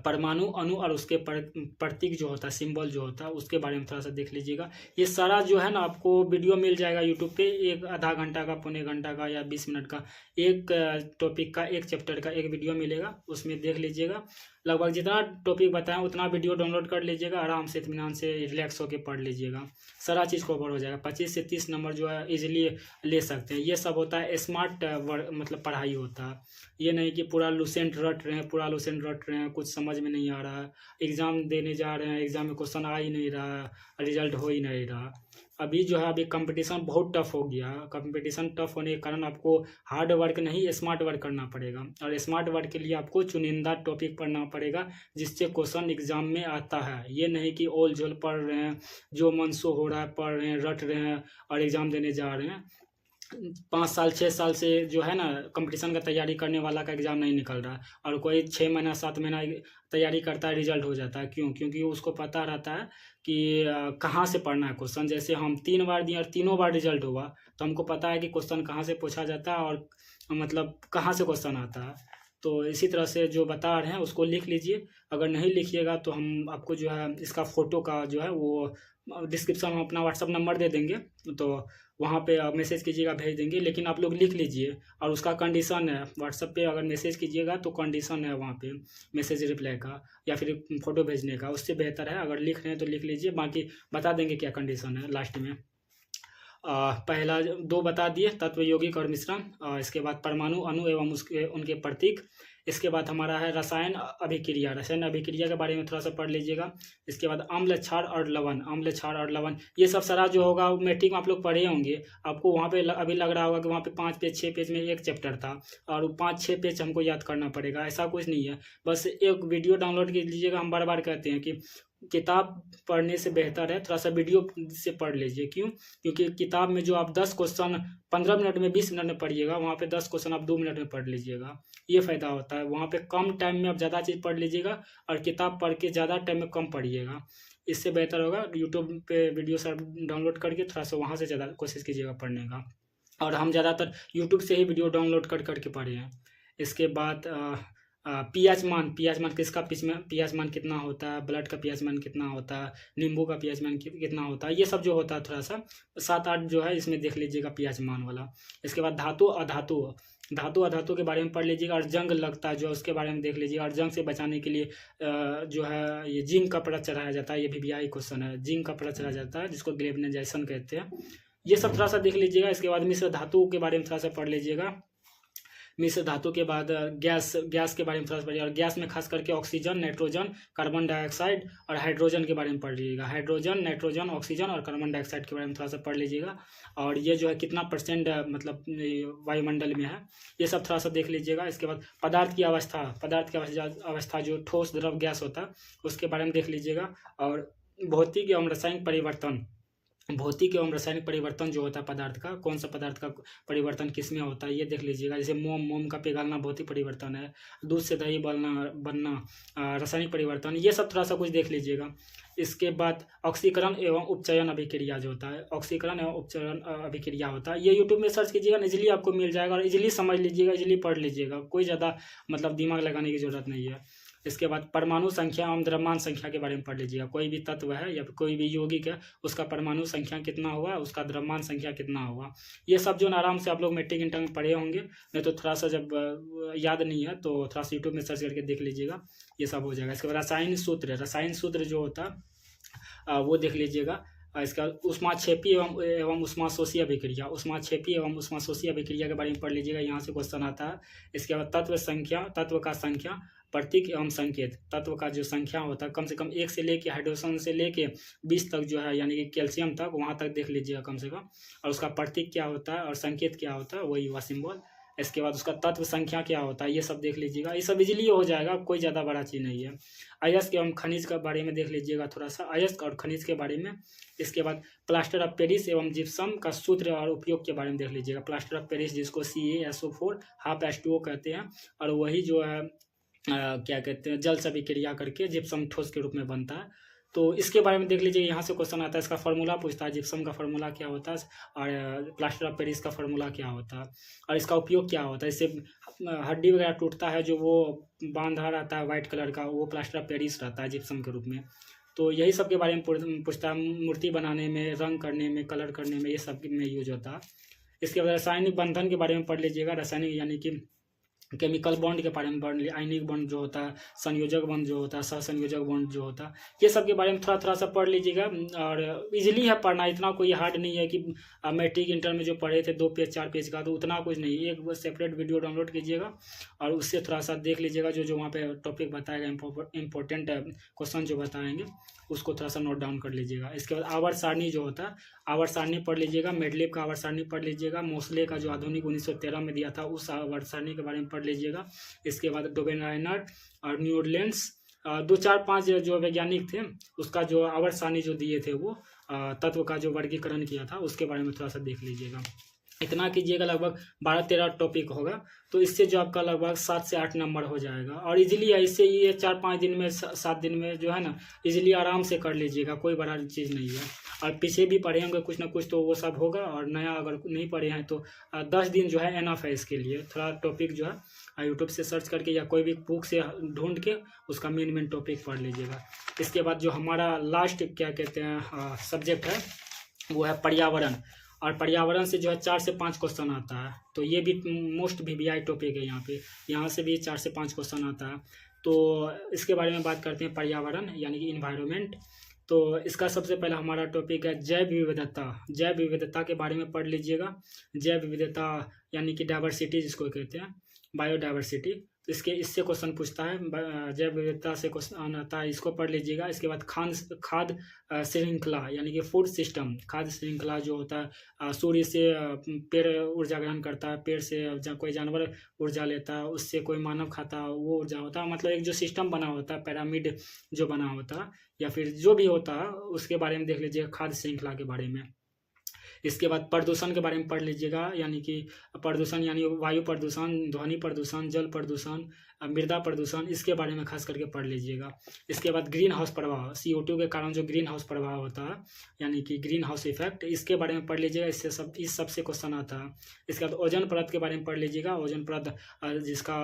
परमाणु, अणु और उसके प्रतीक जो होता है, सिंबल जो होता है, उसके बारे में थोड़ा सा देख लीजिएगा। ये सारा जो है ना आपको वीडियो मिल जाएगा यूट्यूब पे, एक आधा घंटा का, पौने घंटा का या 20 मिनट का, एक टॉपिक का, एक चैप्टर का एक वीडियो मिलेगा, उसमें देख लीजिएगा। लगभग जितना टॉपिक बताएं उतना वीडियो डाउनलोड कर लीजिएगा, आराम से इत्मीनान से रिलैक्स होकर पढ़ लीजिएगा, सारा चीज़ कवर हो जाएगा। 25 से 30 नंबर जो है इजीली ले सकते हैं। ये सब होता है स्मार्ट मतलब पढ़ाई होता है, ये नहीं कि पूरा लूसेंट रट रहे हैं, कुछ समझ में नहीं आ रहा है, एग्ज़ाम देने जा रहे हैं, एग्ज़ाम में क्वेश्चन आ ही नहीं रहा, रिजल्ट हो ही नहीं रहा, अभी जो है अभी कंपटीशन बहुत टफ हो गया। कंपटीशन टफ होने के कारण आपको हार्ड वर्क नहीं स्मार्ट वर्क करना पड़ेगा, और स्मार्ट वर्क के लिए आपको चुनिंदा टॉपिक पढ़ना पड़ेगा जिससे क्वेश्चन एग्जाम में आता है। ये नहीं कि ओल झोल पढ़ रहे हैं, जो मन सो हो रहा है पढ़ रहे हैं, रट रहे हैं और एग्ज़ाम देने जा रहे हैं। 5 साल 6 साल से जो है ना कंपटीशन का तैयारी करने वाला का एग्ज़ाम नहीं निकल रहा है, और कोई 6 महीना 7 महीना तैयारी करता है, रिजल्ट हो जाता है। क्यों? क्योंकि उसको पता रहता है कि कहाँ से पढ़ना है क्वेश्चन। जैसे हम 3 बार दिए और तीनों बार रिजल्ट हुआ, तो हमको पता है कि क्वेश्चन कहाँ से पूछा जाता है और मतलब कहाँ से क्वेश्चन आता है। तो इसी तरह से जो बता रहे हैं उसको लिख लीजिए। अगर नहीं लिखिएगा तो हम आपको जो है इसका फ़ोटो का जो है वो डिस्क्रिप्शन में अपना व्हाट्सअप नंबर दे देंगे, तो वहाँ पे आप मैसेज कीजिएगा, भेज देंगे। लेकिन आप लोग लिख लीजिए, और उसका कंडीशन है व्हाट्सएप पे अगर मैसेज कीजिएगा तो कंडीशन है वहाँ पे मैसेज रिप्लाई का या फिर फ़ोटो भेजने का। उससे बेहतर है अगर लिख रहे हैं तो लिख लीजिए, बाकी बता देंगे क्या कंडीशन है लास्ट में। पहला 2 बता दिए, तत्व यौगिक और मिश्रण। इसके बाद परमाणु, अणु एवं उसके उनके प्रतीक। इसके बाद हमारा है रसायन अभिक्रिया। रसायन अभिक्रिया के बारे में थोड़ा सा पढ़ लीजिएगा। इसके बाद अम्ल, क्षार और लवण। अम्ल, क्षार और लवण ये सब सारा जो होगा मैट्रिक में आप लोग पढ़े होंगे। आपको वहाँ पे अभी लग रहा होगा कि वहाँ पे 5 पेज 6 पेज में एक चैप्टर था और 5-6 पेज हमको याद करना पड़ेगा। ऐसा कुछ नहीं है, बस एक वीडियो डाउनलोड कर लीजिएगा। हम बार बार कहते हैं कि किताब पढ़ने से बेहतर है थोड़ा सा वीडियो से पढ़ लीजिए। क्यों? क्योंकि किताब में जो आप 10 क्वेश्चन 15 मिनट में 20 मिनट में पढ़िएगा, वहाँ पे 10 क्वेश्चन आप 2 मिनट में पढ़ लीजिएगा। ये फ़ायदा होता है। वहाँ पे कम टाइम में आप ज़्यादा चीज़ पढ़ लीजिएगा, और किताब पढ़ के ज़्यादा टाइम में कम पढ़िएगा। इससे बेहतर होगा यूट्यूब पे वीडियो सब डाउनलोड करके थोड़ा सा वहाँ से ज़्यादा कोशिश कीजिएगा पढ़ने का। और हम ज़्यादातर यूट्यूब से ही वीडियो डाउनलोड कर के पढ़े हैं। इसके बाद पीएच मान किसका पीएच मान कितना होता है, ब्लड का पीएच मान कितना होता है, नींबू का पीएच मान कितना होता है, ये सब जो होता है थोड़ा सा 7-8 जो है इसमें देख लीजिएगा पीएच मान वाला। इसके बाद धातु अधातु के बारे में पढ़ लीजिएगा, और जंग लगता है जो उसके बारे में देख लीजिएगा। और जंग से बचाने के लिए जो है ये जिंक का परत चढ़ाया जाता है। ये VVI क्वेश्चन है, जिंक का परत चढ़ाया जाता है जिसको ग्लेबनाइजेशन कहते हैं। ये सब थोड़ा सा देख लीजिएगा। इसके बाद मिश्र धातु के बारे में थोड़ा सा पढ़ लीजिएगा। मिश्र धातु के बाद गैस के बारे में थोड़ा सा पढ़िए, और गैस में खास करके ऑक्सीजन, नाइट्रोजन, कार्बन डाइऑक्साइड और हाइड्रोजन के बारे में पढ़ लीजिएगा। हाइड्रोजन, नाइट्रोजन, ऑक्सीजन और कार्बन डाइऑक्साइड के बारे में थोड़ा सा पढ़ लीजिएगा। और ये जो है कितना % मतलब वायुमंडल में है, ये सब थोड़ा सा देख लीजिएगा। इसके बाद पदार्थ की अवस्था जो ठोस, द्रव, गैस होता है उसके बारे में देख लीजिएगा। और भौतिक एवं रासायनिक परिवर्तन जो होता है पदार्थ का, कौन सा पदार्थ का परिवर्तन किस में होता है ये देख लीजिएगा। जैसे मोम का पिघलना भौतिक परिवर्तन है, दूध से दही बनना रासायनिक परिवर्तन, ये सब थोड़ा सा कुछ देख लीजिएगा। इसके बाद ऑक्सीकरण एवं उपचयन अभिक्रिया जो होता है, ऑक्सीकरण एवं उपचयन अभिक्रिया होता है। ये यूट्यूब में सर्च कीजिएगा, इजीली आपको मिल जाएगा, और इजीली समझ लीजिएगा, इजीली पढ़ लीजिएगा। कोई ज़्यादा मतलब दिमाग लगाने की ज़रूरत नहीं है। इसके बाद परमाणु संख्या एवं द्रव्यमान संख्या के बारे में पढ़ लीजिएगा। कोई भी तत्व है या कोई भी यौगिक है, उसका परमाणु संख्या कितना हुआ, उसका द्रव्यमान संख्या कितना हुआ। ये सब जो आराम से आप लोग मैट्रिक इंटर में पढ़े होंगे, नहीं तो थोड़ा सा जब याद नहीं है तो थोड़ा सा यूट्यूब में सर्च करके देख लीजिएगा, ये सब हो जाएगा। इसके बाद रसायन सूत्र जो होता है वो देख लीजिएगा। इसका ऊष्माक्षेपी एवं ऊष्माशोषी अभिक्रिया, के बारे में पढ़ लीजिएगा, यहाँ से क्वेश्चन आता है। इसके बाद तत्व का संख्या, प्रतीक एवं संकेत। तत्व का जो संख्या होता है कम से कम 1 से लेके हाइड्रोजन से लेके 20 तक जो है, यानी कि कैल्शियम तक, वहाँ तक देख लीजिएगा कम से कम। और उसका प्रतीक क्या होता है और संकेत क्या होता है, वही हुआ सिंबल। इसके बाद उसका तत्व संख्या क्या होता है, ये सब देख लीजिएगा। ये सब इजीली हो जाएगा, कोई ज़्यादा बड़ा चीज़ नहीं है। अयस्क एवं खनिज के बारे में देख लीजिएगा थोड़ा सा, अयस्क और खनिज के बारे में। इसके बाद प्लास्टर ऑफ पेरिस एवं जिप्सम का सूत्र और उपयोग के बारे में देख लीजिएगा। प्लास्टर ऑफ पेरिस जिसको CaSO4 हाफ H2O कहते हैं, और वही जो है क्या कहते हैं, जल से अभिक्रिया करके जिप्सम ठोस के रूप में बनता है। तो इसके बारे में देख लीजिए, यहाँ से क्वेश्चन आता है। इसका फार्मूला पूछता है, जिप्सम का फार्मूला क्या होता है और प्लास्टर ऑफ पेरिस का फार्मूला क्या होता है, और इसका उपयोग क्या होता है। इससे हड्डी वगैरह टूटता है, जो वो बांधा रहता है वाइट कलर का, वो प्लास्टर ऑफ पेरिस रहता है जिप्सम के रूप में। तो यही सब के बारे में पूछता है। मूर्ति बनाने में, रंग करने में, कलर करने में, ये सब में यूज होता है। इसके बाद रासायनिक बंधन के बारे में पढ़ लीजिएगा। रासायनिक यानी कि केमिकल बॉन्ड के बारे में पढ़ लीजिए। आयनिक बॉन्ड जो होता है, संयोजक बॉन्ड जो होता है, सहसंयोजक बॉन्ड जो होता है, ये सब के बारे में थोड़ा सा पढ़ लीजिएगा। और इजीली है पढ़ना, इतना कोई हार्ड नहीं है कि मैट्रिक इंटर में जो पढ़े थे 2 पेज 4 पेज का, तो उतना कुछ नहीं है। एक सेपरेट वीडियो डाउनलोड कीजिएगा और उससे थोड़ा सा देख लीजिएगा, जो वहाँ पे टॉपिक बताएगा, इंपॉर्टेंट क्वेश्चन जो बताएंगे उसको थोड़ा सा नोट डाउन कर लीजिएगा। इसके बाद आवर्त सारणी जो होता है, आवर्त सारणी पढ़ लीजिएगा। मेडलेव का आवर्त सारणी पढ़ लीजिएगा। मोसले का जो आधुनिक 1913 में दिया था उस आवर्त सारणी के बारे में पढ़ लीजिएगा। इसके बाद डोबेनाइनर और न्यूटलेंस 2 4 5 जो वैज्ञानिक थे उसका जो आवर्त सारणी जो दिए थे वो तत्व का जो वर्गीकरण किया था उसके बारे में थोड़ा सा देख लीजिएगा। इतना कीजिएगा, लगभग 12 13 टॉपिक होगा, तो इससे जो आपका लगभग 7 से 8 नंबर हो जाएगा। और इजीली इससे ये 4 5 दिन में 7 दिन में जो है ना इजीली आराम से कर लीजिएगा, कोई बड़ा चीज़ नहीं है। और पीछे भी पढ़े होंगे कुछ ना कुछ तो वो सब होगा, और नया अगर नहीं पढ़े हैं तो 10 दिन जो है एनफ है इसके लिए। थोड़ा टॉपिक जो है यूट्यूब से सर्च करके या कोई भी बुक से ढूंढ के उसका मेन टॉपिक पढ़ लीजिएगा। इसके बाद जो हमारा लास्ट क्या कहते हैं सब्जेक्ट है वो है पर्यावरण। और पर्यावरण से जो है 4 से 5 क्वेश्चन आता है, तो ये भी मोस्ट वीवीआई टॉपिक है। यहाँ से भी 4 से 5 क्वेश्चन आता है। तो इसके बारे में बात करते हैं, पर्यावरण यानी कि इन्वायरमेंट। तो इसका सबसे पहला हमारा टॉपिक है जैव विविधता। जैव विविधता के बारे में पढ़ लीजिएगा। जैव विविधता यानी कि डाइवर्सिटी जिसको कहते हैं, बायोडाइवर्सिटी। तो इससे क्वेश्चन पूछता है, जैव विविधता से क्वेश्चन आता है, इसको पढ़ लीजिएगा। इसके बाद खाद्य श्रृंखला यानी कि फूड सिस्टम। खाद्य श्रृंखला जो होता है, सूर्य से पेड़ ऊर्जा ग्रहण करता है, पेड़ से कोई जानवर ऊर्जा लेता है, उससे कोई मानव खाता है, वो ऊर्जा होता है। मतलब एक जो सिस्टम बना होता है, पिरामिड जो बना होता है या फिर जो भी होता है उसके बारे में देख लीजिएगा, खाद्य श्रृंखला के बारे में। इसके बाद प्रदूषण के बारे में पढ़ लीजिएगा, यानी कि प्रदूषण यानी वायु प्रदूषण, ध्वनि प्रदूषण, जल प्रदूषण, मृदा प्रदूषण, इसके बारे में खास करके पढ़ लीजिएगा। इसके बाद ग्रीन हाउस प्रभाव, CO2 के कारण जो ग्रीन हाउस प्रभाव होता है यानी कि ग्रीन हाउस इफेक्ट, इसके बारे में पढ़ लीजिएगा। इस सबसे क्वेश्चन आता है। इसके बाद ओजोन परत के बारे में पढ़ लीजिएगा। ओजोन परत जिसका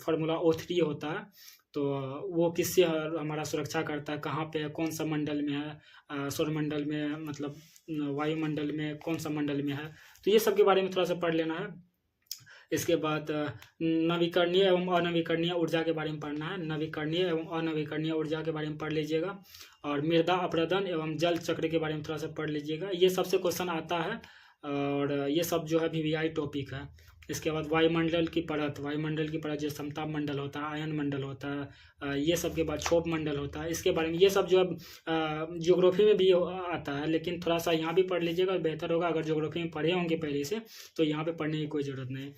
फॉर्मूला O3 होता है, तो वो किससे हमारा सुरक्षा करता है, कहाँ पे है, कौन सा मंडल में है, सौरमंडल में, मतलब वायुमंडल में, कौन सा मंडल में है, तो ये सब के बारे में थोड़ा सा पढ़ लेना है। इसके बाद नवीकरणीय एवं अनवीकरणीय ऊर्जा के बारे में पढ़ना है। नवीकरणीय एवं अनवीकरणीय ऊर्जा के बारे में पढ़ लीजिएगा। और मृदा अपरदन एवं जल चक्र के बारे में थोड़ा सा पढ़ लीजिएगा। ये सबसे क्वेश्चन आता है और ये सब जो है VVI टॉपिक है। इसके बाद वायुमंडल की परत जो समताप मंडल होता है, आयन मंडल होता है, ये सब के बाद क्षोभ मंडल होता है, इसके बारे में ये सब जो है ज्योग्राफी में भी आता है, लेकिन थोड़ा सा यहाँ भी पढ़ लीजिएगा, बेहतर होगा। अगर ज्योग्राफी में पढ़े होंगे पहले से तो यहाँ पे पढ़ने की कोई ज़रूरत नहीं।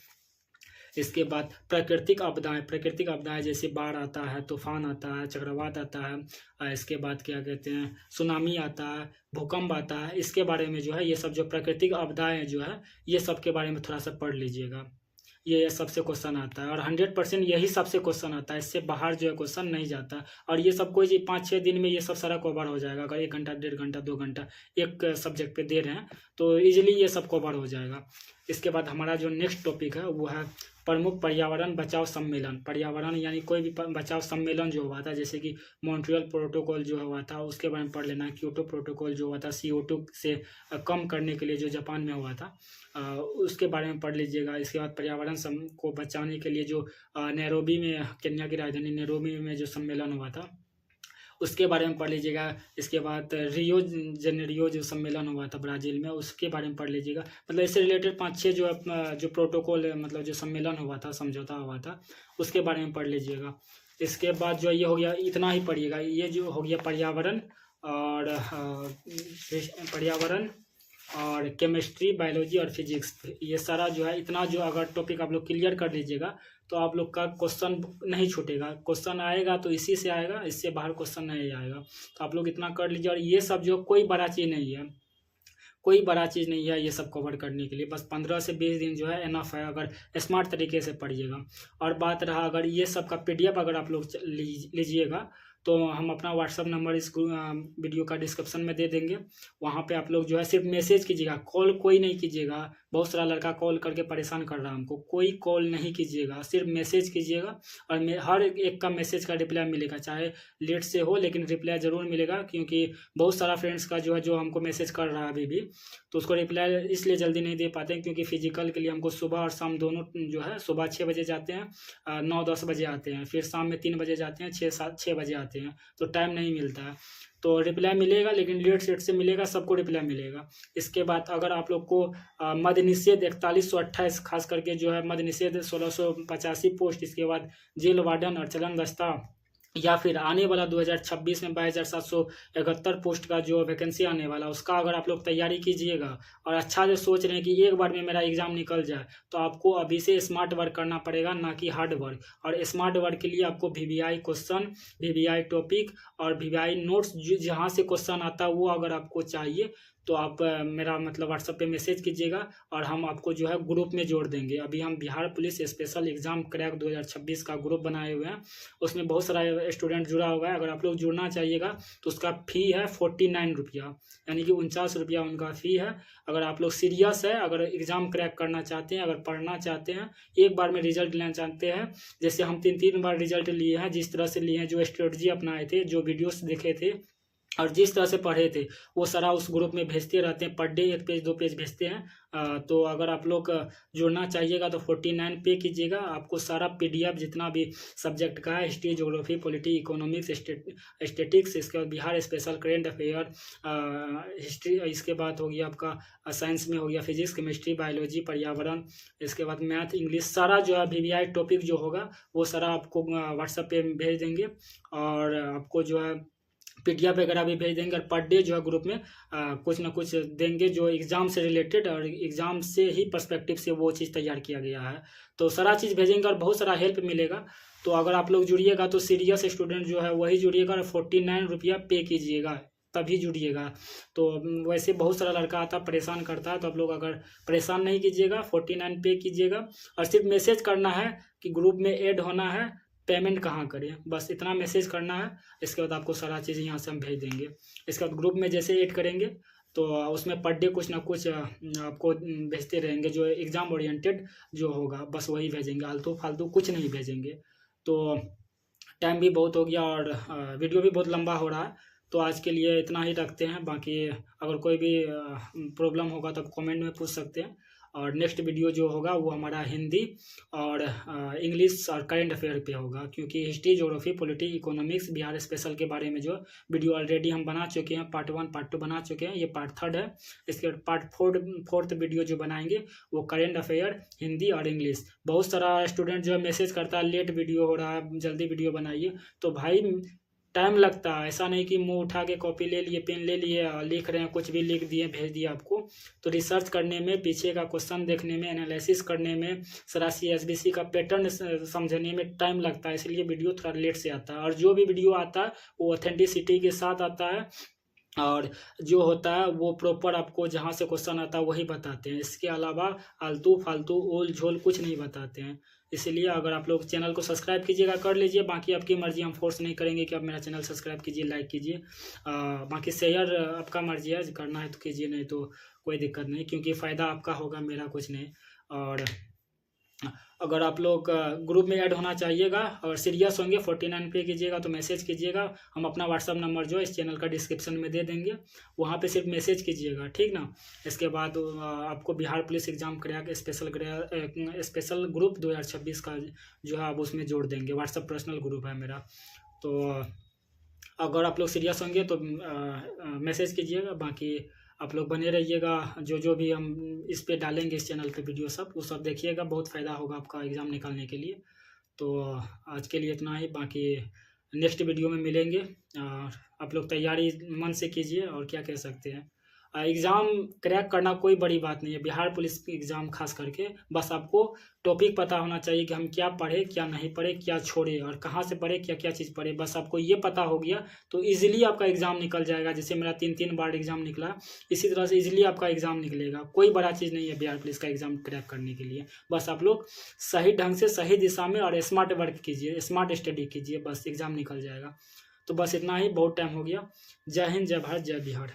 इसके बाद प्राकृतिक आपदाएं जैसे बाढ़ आता है, तूफान आता है, चक्रवात आता है, इसके बाद क्या कहते हैं सुनामी आता है, भूकंप आता है, इसके बारे में जो है ये सब जो प्राकृतिक आपदाएं जो है ये सब के बारे में थोड़ा सा पढ़ लीजिएगा। ये सबसे क्वेश्चन आता है और 100% यही सबसे क्वेश्चन आता है, इससे बाहर जो है क्वेश्चन नहीं जाता। और ये सब कोई 5-6 दिन में ये सब सारा कवर हो जाएगा। अगर 1 घंटा 1.5 घंटा 2 घंटा एक सब्जेक्ट पे दे रहे हैं तो इजीली ये सब कवर हो जाएगा। इसके बाद हमारा जो नेक्स्ट टॉपिक है वो है प्रमुख पर्यावरण बचाव सम्मेलन। पर्यावरण यानी कोई भी बचाव सम्मेलन जो हुआ था, जैसे कि मॉन्ट्रियल प्रोटोकॉल जो हुआ था उसके बारे में पढ़ लेना है। क्योटो प्रोटोकॉल जो हुआ था CO2 से कम करने के लिए जो जापान में हुआ था, उसके बारे में पढ़ लीजिएगा। इसके बाद पर्यावरण को बचाने के लिए जो नैरोबी में, केन्या की राजधानी नैरोबी में जो सम्मेलन हुआ था उसके बारे में पढ़ लीजिएगा। इसके बाद रियो जेनेरियो जो सम्मेलन हुआ था ब्राज़ील में, उसके बारे में पढ़ लीजिएगा। मतलब इससे रिलेटेड 5-6 जो प्रोटोकॉल मतलब जो सम्मेलन हुआ था, समझौता हुआ था, उसके बारे में पढ़ लीजिएगा। इसके बाद जो ये हो गया, इतना ही पढ़िएगा। ये जो हो गया पर्यावरण और केमिस्ट्री, बायोलॉजी और फिजिक्स, ये सारा जो है इतना जो अगर टॉपिक आप लोग क्लियर कर लीजिएगा तो आप लोग का क्वेश्चन नहीं छूटेगा। क्वेश्चन आएगा तो इसी से आएगा, इससे बाहर क्वेश्चन नहीं आएगा। तो आप लोग इतना कर लीजिए। और ये सब जो कोई बड़ा चीज़ नहीं है, कोई बड़ा चीज़ नहीं है ये सब कवर करने के लिए। बस 15 से 20 दिन जो है एनफ है, अगर स्मार्ट तरीके से पढ़िएगा। और बात रहा अगर ये सब का PDF अगर आप लोग लीजिएगा तो हम अपना व्हाट्सअप नंबर इस वीडियो का डिस्क्रिप्शन में दे देंगे। वहाँ पे आप लोग जो है सिर्फ मैसेज कीजिएगा, कॉल कोई नहीं कीजिएगा। बहुत सारा लड़का कॉल करके परेशान कर रहा है हमको, कोई कॉल नहीं कीजिएगा, सिर्फ मैसेज कीजिएगा। और हर एक का मैसेज का रिप्लाई मिलेगा, चाहे लेट से हो लेकिन रिप्लाई ज़रूर मिलेगा। क्योंकि बहुत सारा फ्रेंड्स का जो है जो हमको मैसेज कर रहा है अभी भी, तो उसको रिप्लाई इसलिए जल्दी नहीं दे पाते हैं क्योंकि फिजिकल के लिए हमको सुबह और शाम दोनों जो है, सुबह 6 बजे जाते हैं, 9-10 बजे आते हैं, फिर शाम में 3 बजे जाते हैं, 6 बजे आते हैं, तो टाइम नहीं मिलता है। तो रिप्लाई मिलेगा लेकिन लेट सेट से मिलेगा, सबको रिप्लाई मिलेगा। इसके बाद अगर आप लोग को मद्य निषेध 4128 खास करके जो है मद्य निषेध 1685 पोस्ट, इसके बाद जेल वार्डन और चलन दस्ता या फिर आने वाला 2026 में 22,771 पोस्ट का जो वैकेंसी आने वाला, उसका अगर आप लोग तैयारी कीजिएगा और अच्छा से सोच रहे हैं कि एक बार में मेरा एग्ज़ाम निकल जाए, तो आपको अभी से स्मार्ट वर्क करना पड़ेगा, ना कि हार्ड वर्क। और स्मार्ट वर्क के लिए आपको VVI क्वेश्चन, VVI टॉपिक और VVI नोट्स जहाँ से क्वेश्चन आता है वो अगर आपको चाहिए तो आप मेरा मतलब व्हाट्सएप पे मैसेज कीजिएगा और हम आपको जो है ग्रुप में जोड़ देंगे। अभी हम Bihar police special exam crack 2026 का ग्रुप बनाए हुए हैं, उसमें बहुत सारा स्टूडेंट जुड़ा हुआ है। अगर आप लोग जुड़ना चाहिएगा तो उसका फ़ी है 49 रुपया, यानी कि 49 रुपया उनका फ़ी है। अगर आप लोग सीरियस है, अगर एग्ज़ाम क्रैक करना चाहते हैं, अगर पढ़ना चाहते हैं, एक बार में रिजल्ट लेना चाहते हैं, जैसे हम 3 बार रिजल्ट लिए हैं, जिस तरह से लिए हैं, जो स्ट्रेटजी अपनाए थे, जो वीडियोस देखे थे और जिस तरह से पढ़े थे, वो सारा उस ग्रुप में भेजते रहते हैं। पर डे 1 पेज 2 पेज भेजते हैं। तो अगर आप लोग जुड़ना चाहिएगा तो 49 पे कीजिएगा। आपको सारा PDF जितना भी सब्जेक्ट का है, history, geography, polity, economics, statics, इसके बाद Bihar special, current affair, history, इसके बाद हो गया आपका साइंस में हो गया फिजिक्स, केमिस्ट्री, बायोलॉजी, पर्यावरण, इसके बाद मैथ, इंग्लिश, सारा जो है VVI टॉपिक जो होगा वो सारा आपको व्हाट्सएप पे भेज देंगे। और आपको जो है PDF वगैरह भी भेज देंगे। और पर डे जो है ग्रुप में कुछ ना कुछ देंगे जो एग्ज़ाम से रिलेटेड और एग्ज़ाम से ही पर्सपेक्टिव से वो चीज़ तैयार किया गया है। तो सारा चीज़ भेजेंगे और बहुत सारा हेल्प मिलेगा। तो अगर आप लोग जुड़िएगा तो सीरियस स्टूडेंट जो है वही जुड़िएगा और 49 रुपया पे कीजिएगा, तभी जुड़िएगा। तो वैसे बहुत सारा लड़का आता है परेशान करता है, तो आप लोग अगर परेशान नहीं कीजिएगा, 49 पे कीजिएगा और सिर्फ मैसेज करना है कि ग्रुप में ऐड होना है, पेमेंट कहाँ करें, बस इतना मैसेज करना है। इसके बाद आपको सारा चीज़ यहाँ से हम भेज देंगे। इसके बाद ग्रुप में जैसे ऐड करेंगे तो उसमें पर डे कुछ ना कुछ आपको भेजते रहेंगे जो एग्ज़ाम ओरिएंटेड जो होगा, बस वही भेजेंगे, आलतू फालतू कुछ नहीं भेजेंगे। तो टाइम भी बहुत हो गया और वीडियो भी बहुत लंबा हो रहा है, तो आज के लिए इतना ही रखते हैं। बाकी अगर कोई भी प्रॉब्लम होगा तो आप कमेंट में पूछ सकते हैं। और नेक्स्ट वीडियो जो होगा वो हमारा हिंदी और इंग्लिश और करंट अफेयर पे होगा, क्योंकि history, geography, polity, economics, Bihar special के बारे में जो वीडियो ऑलरेडी हम बना चुके हैं, पार्ट 1 पार्ट 2 बना चुके हैं, ये पार्ट 3 है। इसके बाद पार्ट 4th वीडियो जो बनाएंगे वो करंट अफेयर, हिंदी और इंग्लिश। बहुत सारा स्टूडेंट जो है मैसेज करता है लेट वीडियो हो रहा है, जल्दी वीडियो बनाइए। तो भाई टाइम लगता है, ऐसा नहीं कि मुंह उठा के कॉपी ले लिए, पेन ले लिए, लिख रहे हैं, कुछ भी लिख दिए भेज दिया आपको। तो रिसर्च करने में, पीछे का क्वेश्चन देखने में, एनालिसिस करने में, सारा CSBC का पैटर्न समझने में टाइम लगता है, इसलिए वीडियो थोड़ा लेट से आता है। और जो भी वीडियो आता है वो ऑथेंटिसिटी के साथ आता है और जो होता है वो प्रॉपर आपको जहाँ से क्वेश्चन आता है वही बताते हैं। इसके अलावा आलतू फालतू ओल झोल कुछ नहीं बताते हैं। इसलिए अगर आप लोग चैनल को सब्सक्राइब कीजिएगा कर लीजिए, बाकी आपकी मर्ज़ी, हम फोर्स नहीं करेंगे कि आप मेरा चैनल सब्सक्राइब कीजिए, लाइक कीजिए। बाकी शेयर आपका मर्ज़ी है, करना है तो कीजिए, नहीं तो कोई दिक्कत नहीं, क्योंकि फ़ायदा आपका होगा, मेरा कुछ नहीं। और अगर आप लोग ग्रुप में ऐड होना चाहिएगा और सीरियस होंगे 49 पे कीजिएगा तो मैसेज कीजिएगा। हम अपना व्हाट्सअप नंबर जो है इस चैनल का डिस्क्रिप्शन में दे देंगे, वहाँ पे सिर्फ मैसेज कीजिएगा, ठीक ना। इसके बाद आपको Bihar police exam crack special group 2026 का जो है आप उसमें जोड़ देंगे। व्हाट्सअप पर्सनल ग्रुप है मेरा। तो अगर आप लोग सीरियस होंगे तो मैसेज कीजिएगा। बाकी आप लोग बने रहिएगा, जो भी हम इस पे डालेंगे इस चैनल पे वीडियो सब, वो सब देखिएगा, बहुत फ़ायदा होगा आपका एग्ज़ाम निकालने के लिए। तो आज के लिए इतना ही, बाकी नेक्स्ट वीडियो में मिलेंगे। आप लोग तैयारी मन से कीजिए, और क्या कह सकते हैं। एग्ज़ाम क्रैक करना कोई बड़ी बात नहीं है, बिहार पुलिस की एग्ज़ाम खास करके। बस आपको टॉपिक पता होना चाहिए कि हम क्या पढ़े, क्या नहीं पढ़े, क्या छोड़े और कहाँ से पढ़े, क्या क्या चीज़ पढ़े। बस आपको ये पता हो गया तो इजीली आपका एग्ज़ाम निकल जाएगा। जैसे मेरा 3 बार एग्ज़ाम निकला, इसी तरह से इजीली आपका एग्ज़ाम निकलेगा। कोई बड़ा चीज़ नहीं है बिहार पुलिस का एग्ज़ाम क्रैक करने के लिए। बस आप लोग सही ढंग से, सही दिशा में और स्मार्ट वर्क कीजिए, स्मार्ट स्टडी कीजिए, बस एग्ज़ाम निकल जाएगा। तो बस इतना ही, बहुत टाइम हो गया। जय हिंद, जय भारत, जय बिहार।